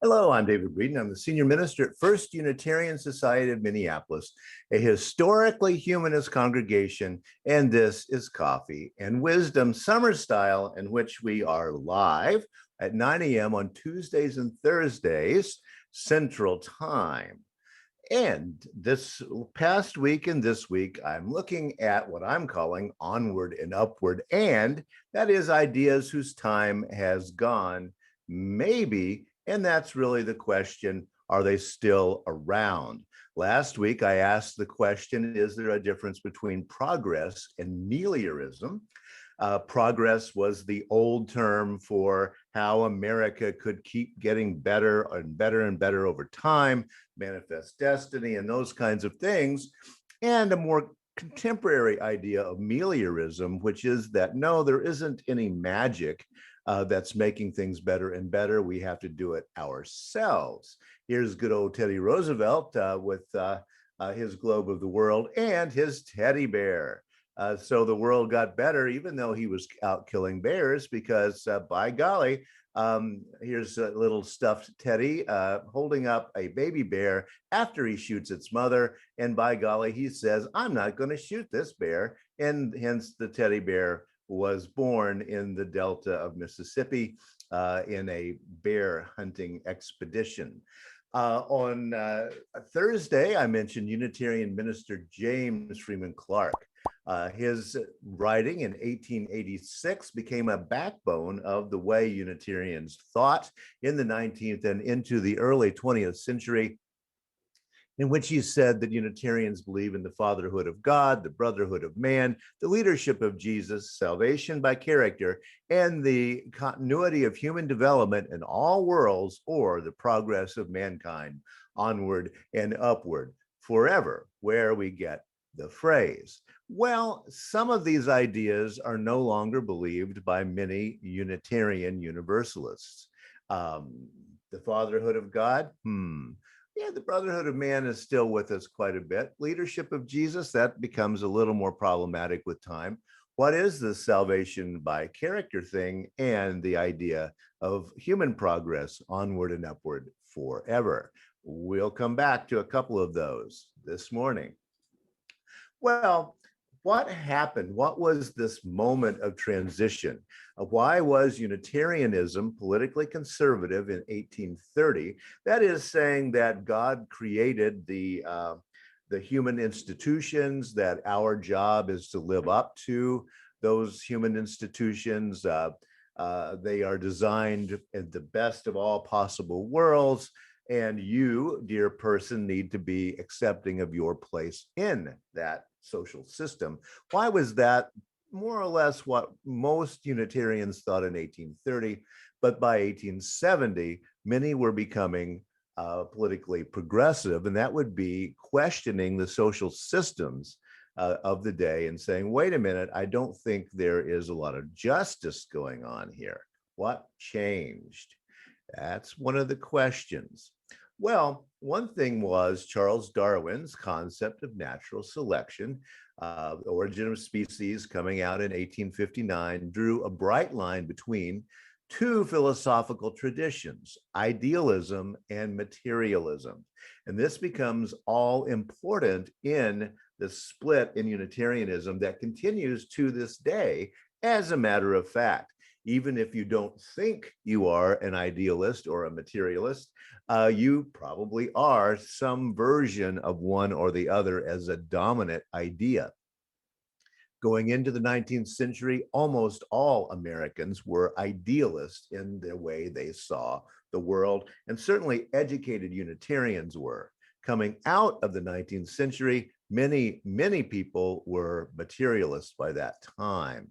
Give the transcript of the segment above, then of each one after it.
Hello, I'm David Breeden. I'm the senior minister at First Unitarian Society of Minneapolis, a historically humanist congregation, and this is Coffee and Wisdom Summer Style, in which we are live at 9 a.m. on Tuesdays and Thursdays, Central Time. And this past week and this week, I'm looking at what I'm calling Onward and Upward, and that is ideas whose time has gone, maybe. And that's really the question, are they still around? Last week, I asked the question, is there a difference between progress and meliorism? Progress was the old term for how America could keep getting better and better and better over time, manifest destiny, and those kinds of things. And a more contemporary idea of meliorism, which is that no, there isn't any magic that's making things better and better. We have to do it ourselves. Here's good old Teddy Roosevelt with his globe of the world and his teddy bear. So the world got better, even though he was out killing bears, because by golly, here's a little stuffed teddy holding up a baby bear after he shoots its mother. And by golly, he says, I'm not going to shoot this bear. And hence the teddy bear was born in the Delta of Mississippi in a bear hunting expedition. On Thursday, I mentioned Unitarian minister James Freeman Clark. His writing in 1886 became a backbone of the way Unitarians thought in the 19th and into the early 20th century, in which he said that Unitarians believe in the fatherhood of God, the brotherhood of man, the leadership of Jesus, salvation by character, and the continuity of human development in all worlds, or the progress of mankind onward and upward forever, where we get the phrase. Well, some of these ideas are no longer believed by many Unitarian Universalists. The fatherhood of God, yeah, the brotherhood of man is still with us quite a bit. Leadership of Jesus, that becomes a little more problematic with time. What is the salvation by character thing and the idea of human progress onward and upward forever? We'll come back to a couple of those this morning. Well, what happened? What was this moment of transition? Why was Unitarianism politically conservative in 1830? That is saying that God created the human institutions, that our job is to live up to those human institutions. They are designed in the best of all possible worlds. And you, dear person, need to be accepting of your place in that social system. Why was that? More or less what most Unitarians thought in 1830, but by 1870, many were becoming politically progressive, and that would be questioning the social systems of the day and saying, wait a minute, I don't think there is a lot of justice going on here. What changed? That's one of the questions. Well, one thing was Charles Darwin's concept of natural selection. Origin of Species, coming out in 1859, drew a bright line between two philosophical traditions, idealism and materialism. And this becomes all important in the split in Unitarianism that continues to this day, as a matter of fact. Even if you don't think you are an idealist or a materialist, you probably are some version of one or the other as a dominant idea. Going into the 19th century, almost all Americans were idealists in the way they saw the world, and certainly educated Unitarians were. Coming out of the 19th century, many, many people were materialists by that time.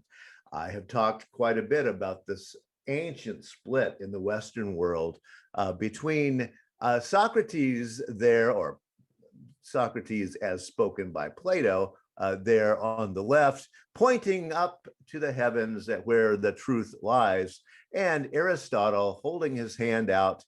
I have talked quite a bit about this ancient split in the Western world between Socrates there, or Socrates as spoken by Plato, there on the left, pointing up to the heavens at where the truth lies, and Aristotle holding his hand out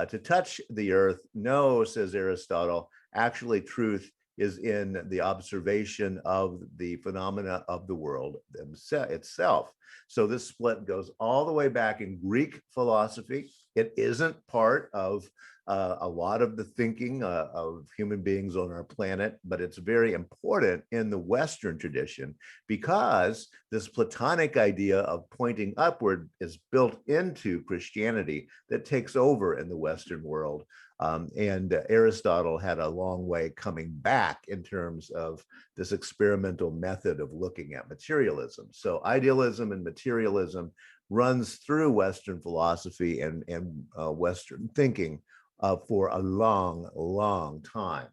to touch the earth. No, says Aristotle, actually truth is in the observation of the phenomena of the world itself. So this split goes all the way back in Greek philosophy. It isn't part of a lot of the thinking of human beings on our planet, but it's very important in the Western tradition because this Platonic idea of pointing upward is built into Christianity that takes over in the Western world. And Aristotle had a long way coming back in terms of this experimental method of looking at materialism. So idealism and materialism runs through Western philosophy and Western thinking for a long, long time.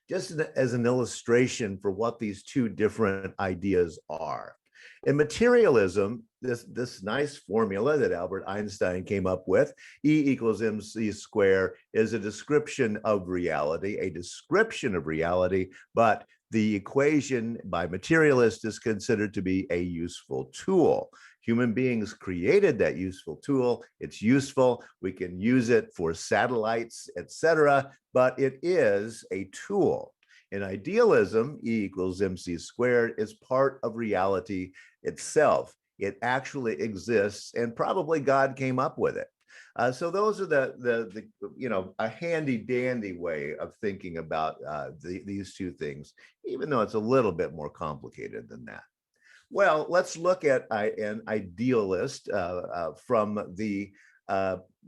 Just as an illustration for what these two different ideas are. In materialism, this nice formula that Albert Einstein came up with, E equals mc squared, is a description of reality, but the equation by materialists is considered to be a useful tool. Human beings created that useful tool. It's useful. We can use it for satellites, etc., but it is a tool. In idealism, E equals mc squared is part of reality itself. It actually exists, and probably God came up with it. So those are the a handy dandy way of thinking about these two things, even though it's a little bit more complicated than that. Well, let's look at an idealist from the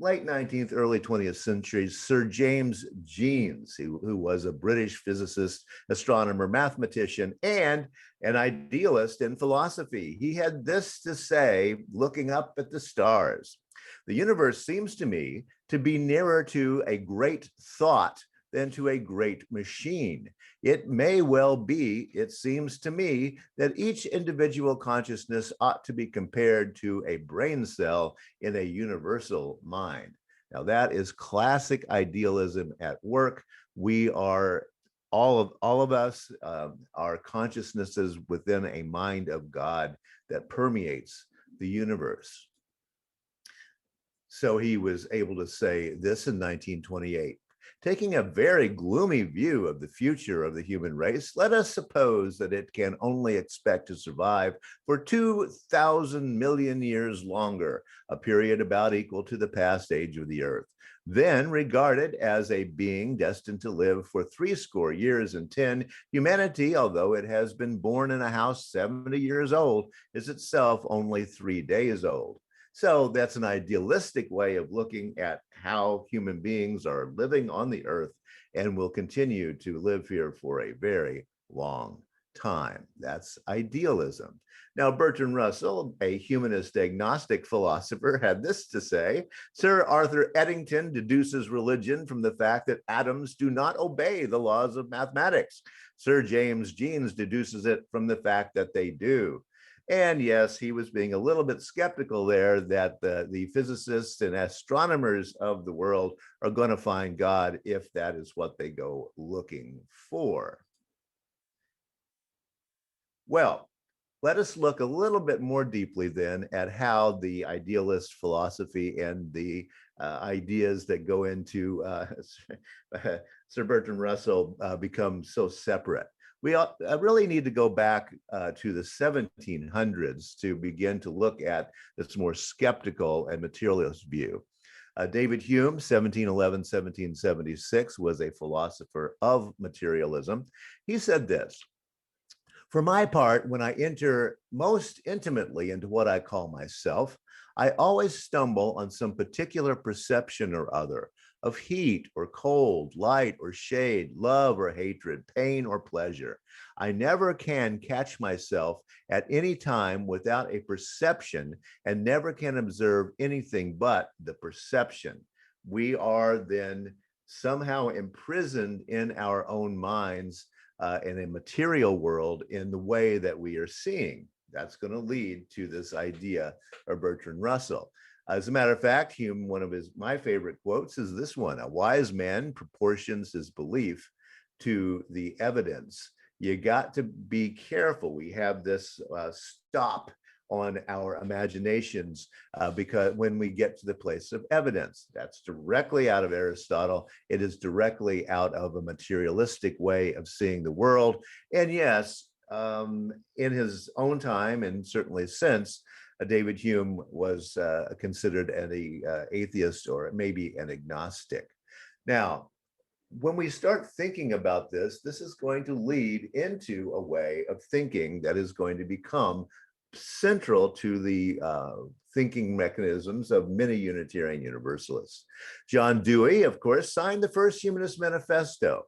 late 19th, early 20th century, Sir James Jeans, who was a British physicist, astronomer, mathematician, and an idealist in philosophy. He had this to say, looking up at the stars: "The universe seems to me to be nearer to a great thought than to a great machine. It may well be, it seems to me, that each individual consciousness ought to be compared to a brain cell in a universal mind." Now that is classic idealism at work. We are all of us are consciousnesses within a mind of God that permeates the universe. So he was able to say this in 1928. "Taking a very gloomy view of the future of the human race, let us suppose that it can only expect to survive for 2,000 million years longer, a period about equal to the past age of the earth. Then, regarded as a being destined to live for 80 years and 10, humanity, although it has been born in a house 70 years old, is itself only 3 days old." So that's an idealistic way of looking at how human beings are living on the earth and will continue to live here for a very long time. That's idealism. Now, Bertrand Russell, a humanist agnostic philosopher, had this to say: "Sir Arthur Eddington deduces religion from the fact that atoms do not obey the laws of mathematics. Sir James Jeans deduces it from the fact that they do." And yes, he was being a little bit skeptical there that the physicists and astronomers of the world are going to find God if that is what they go looking for. Well, let us look a little bit more deeply then at how the idealist philosophy and the ideas that go into Sir Bertrand Russell become so separate. We really need to go back to the 1700s to begin to look at this more skeptical and materialist view. David Hume, 1711-1776, was a philosopher of materialism. He said this: "For my part, when I enter most intimately into what I call myself, I always stumble on some particular perception or other of heat or cold, light or shade, love or hatred, pain or pleasure. I never can catch myself at any time without a perception, and never can observe anything but the perception." We are then somehow imprisoned in our own minds in a material world in the way that we are seeing. That's going to lead to this idea of Bertrand Russell. As a matter of fact, Hume, one of my favorite quotes is this one: "A wise man proportions his belief to the evidence." You got to be careful. We have this stop on our imaginations because when we get to the place of evidence, that's directly out of Aristotle. It is directly out of a materialistic way of seeing the world. And yes, in his own time and certainly since, David Hume was considered an atheist or maybe an agnostic. Now, when we start thinking about this, this is going to lead into a way of thinking that is going to become central to the thinking mechanisms of many Unitarian Universalists. John Dewey, of course, signed the first Humanist Manifesto.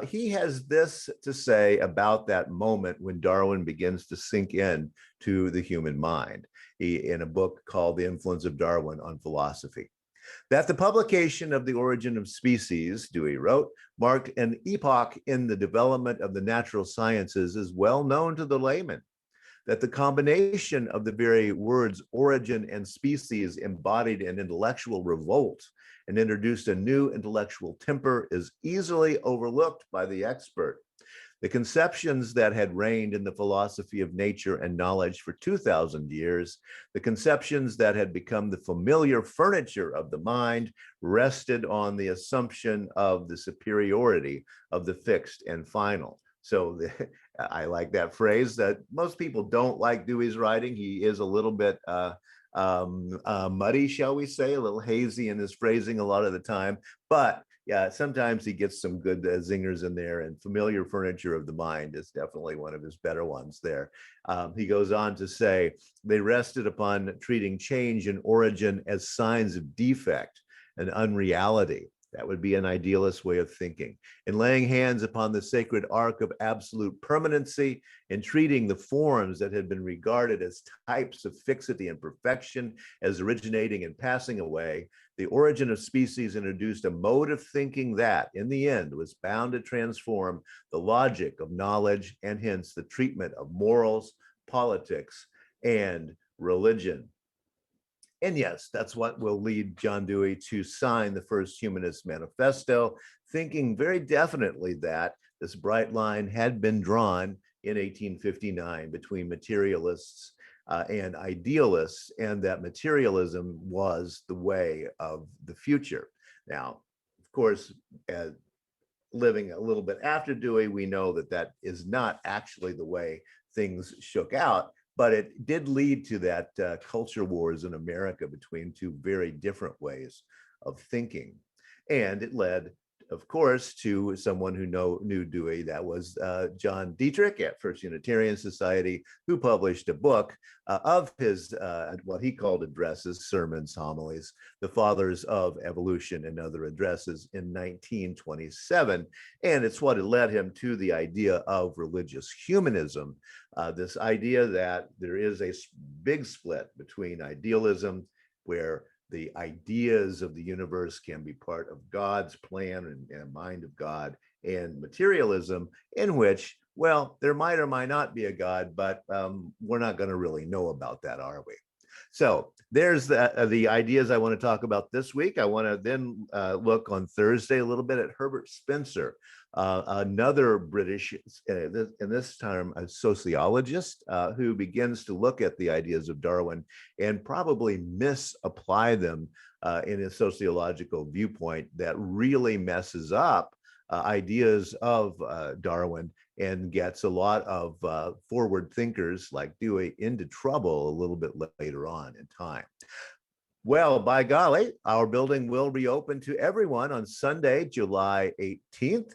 He has this to say about that moment when Darwin begins to sink in to the human mind, in a book called The Influence of Darwin on Philosophy. That the publication of The Origin of Species, Dewey wrote, marked an epoch in the development of the natural sciences is well known to the layman. That the combination of the very words origin and species embodied an intellectual revolt and introduced a new intellectual temper is easily overlooked by the expert. The conceptions that had reigned in the philosophy of nature and knowledge for 2,000 years, the conceptions that had become the familiar furniture of the mind, rested on the assumption of the superiority of the fixed and final. So I like that phrase. That most people don't like Dewey's writing. He is a little bit muddy, shall we say, a little hazy in his phrasing a lot of the time, but yeah, sometimes he gets some good zingers in there, and familiar furniture of the mind is definitely one of his better ones there. He goes on to say, they rested upon treating change and origin as signs of defect and unreality. That would be an idealist way of thinking. In laying hands upon the sacred ark of absolute permanency, in treating the forms that had been regarded as types of fixity and perfection as originating and passing away, the Origin of Species introduced a mode of thinking that, in the end, was bound to transform the logic of knowledge and hence the treatment of morals, politics, and religion. And yes, that's what will lead John Dewey to sign the first Humanist Manifesto, thinking very definitely that this bright line had been drawn in 1859 between materialists and idealists, and that materialism was the way of the future. Now, of course, living a little bit after Dewey, we know that that is not actually the way things shook out, but it did lead to that culture wars in America between two very different ways of thinking. And it led, of course, to someone who knew Dewey. That was John Dietrich at First Unitarian Society, who published a book of his, what he called addresses, sermons, homilies, The Fathers of Evolution and Other Addresses in 1927. And it's what led him to the idea of religious humanism, this idea that there is a big split between idealism, where the ideas of the universe can be part of God's plan and mind of God, and materialism, in which, well, there might or might not be a God, but we're not going to really know about that, are we? So there's the ideas I want to talk about this week. I want to then look on Thursday a little bit at Herbert Spencer, another British, in this time, a sociologist who begins to look at the ideas of Darwin and probably misapply them in a sociological viewpoint that really messes up ideas of Darwin and gets a lot of forward thinkers like Dewey into trouble a little bit later on in time. Well, by golly, our building will reopen to everyone on Sunday, July 18th.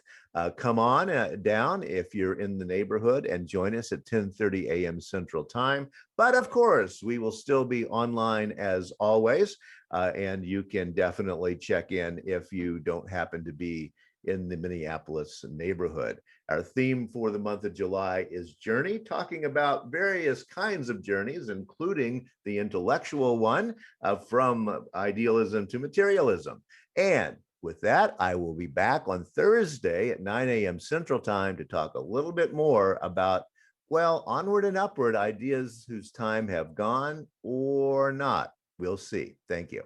Come on down if you're in the neighborhood and join us at 10:30 a.m. Central Time. But of course, we will still be online as always, and you can definitely check in if you don't happen to be in the Minneapolis neighborhood. Our theme for the month of July is journey, talking about various kinds of journeys, including the intellectual one from idealism to materialism. And with that, I will be back on Thursday at 9 a.m. Central Time to talk a little bit more about, well, onward and upward, ideas whose time have gone or not. We'll see. Thank you.